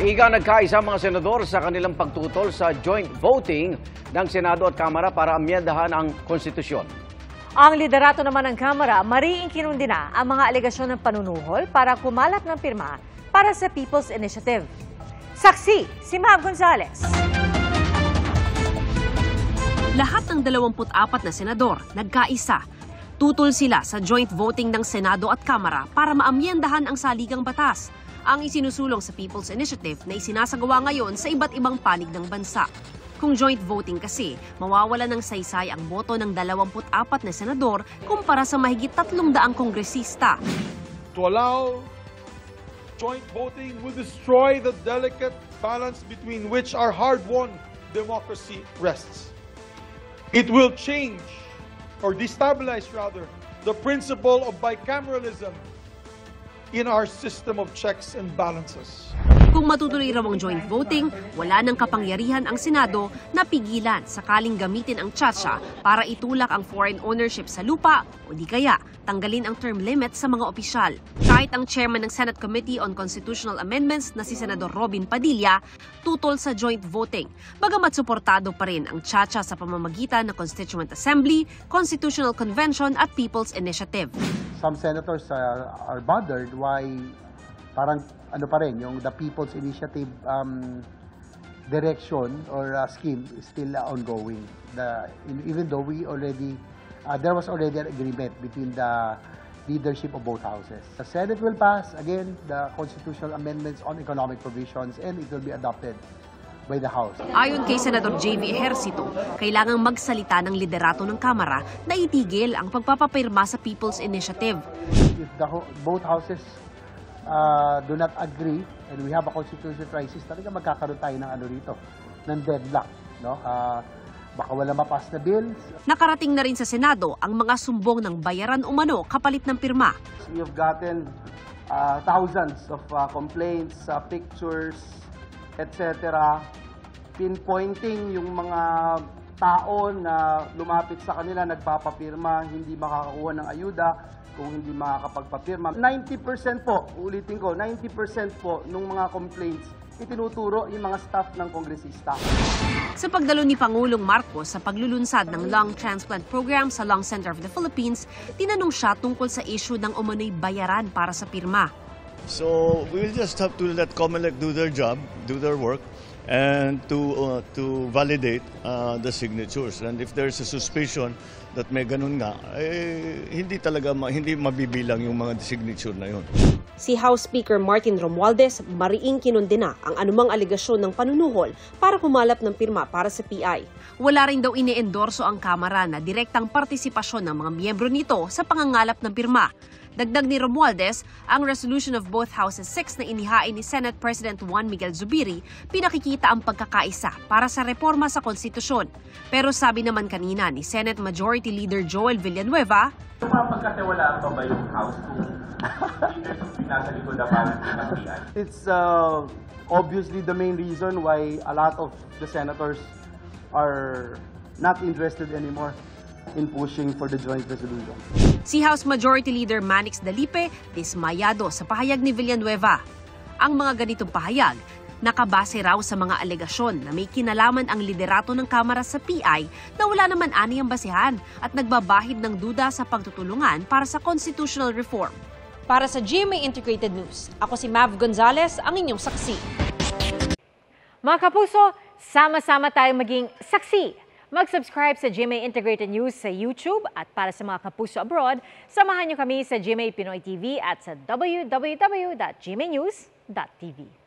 Iga nagkaisa ang mga senador sa kanilang pagtutol sa joint voting ng Senado at Kamara para amyendahan ang konstitusyon. Ang liderato naman ng Kamara, mariing kinundina ang mga alegasyon ng panunuhol para kumalat ng pirma para sa People's Initiative. Saksi, si Mav Gonzales. Lahat ng 24 na senador nagkaisa. Tutol sila sa joint voting ng Senado at Kamara para maamyendahan ang saligang batas, ang isinusulong sa People's Initiative na isinasagawa ngayon sa iba't ibang panig ng bansa. Kung joint voting kasi, mawawala ng saysay ang boto ng 24 na senador kumpara sa mahigit 300 kongresista. To allow joint voting will destroy the delicate balance between which our hard-won democracy rests. It will change, or destabilize rather, the principle of bicameralism in our system of checks and balances. Kung matutuloy raw ang joint voting, wala nang kapangyarihan ang Senado na pigilan sakaling gamitin ang tsatsya para itulak ang foreign ownership sa lupa o di kaya tanggalin ang term limit sa mga opisyal. Kahit ang chairman ng Senate Committee on Constitutional Amendments na si Senador Robin Padilla, tutol sa joint voting. Bagamat suportado pa rin ang tsatsya sa pamamagitan ng Constituent Assembly, Constitutional Convention at People's Initiative. Some senators are bothered why parang ano pa rin, yung the People's Initiative direction or scheme is still ongoing. Even though we already, there was already an agreement between the leadership of both houses. The Senate will pass, again, the constitutional amendments on economic provisions and it will be adopted by the House. Ayon kay Senador J.V. Ejercito, kailangang magsalita ng liderato ng Kamara na itigil ang pagpapapirma sa People's Initiative. If both houses do not agree and we have a constitutional crisis, talaga magkakaroon tayo ng ano rito, ng deadlock. No? Baka wala mapas na bills. Nakarating na rin sa Senado ang mga sumbong ng bayaran umano kapalit ng pirma. We have gotten thousands of complaints, pictures, etc. Pinpointing yung mga tao na lumapit sa kanila, nagpapapirma, hindi makakakuha ng ayuda kung hindi makakapagpapirma. 90% po, ulitin ko, 90% po nung mga complaints, itinuturo yung mga staff ng kongresista. Sa pagdalo ni Pangulong Marcos sa paglulunsad ng lung transplant program sa Lung Center of the Philippines, tinanong siya tungkol sa issue ng umano'y bayaran para sa pirma. So we will just have to let COMELEC do their job, do their work, and to validate the signatures. And if there's a suspicion that may ganun nga, hindi mabibilang yung mga signature na yun. Si House Speaker Martin Romualdez mariing kinundina ang anumang alegasyon ng panunuhol para kumalap ng pirma para sa PI. Wala rin daw ine-endorso ang Kamara na direktang partisipasyon ng mga miyembro nito sa pangangalap ng pirma. Dagdag ni Romualdez, ang resolution of both Houses 6 na inihain ni Senate President Juan Miguel Zubiri, pinakikita ang pagkakaisa para sa reforma sa konstitusyon. Pero sabi naman kanina ni Senate Majority Leader Joel Villanueva, Mapagkatiwalaan pa ba yung House kung nasa likod na parang ng PI? It's obviously the main reason why a lot of the senators are not interested anymore in pushing for the joint resolution. Si House Majority Leader Manix Dalipe, dismayado sa pahayag ni Villanueva. Ang mga ganitong pahayag, nakabase raw sa mga alegasyon na may kinalaman ang liderato ng Kamara sa PI na wala naman aniyang basehan at nagbabahid ng duda sa pagtutulungan para sa constitutional reform. Para sa GMA Integrated News, ako si Mav Gonzales, ang inyong saksi. Mga kapuso, sama-sama tayong maging saksi. Mag-subscribe sa GMA Integrated News sa YouTube at para sa mga kapuso abroad, samahan niyo kami sa GMA Pinoy TV at sa www.gmanews.tv.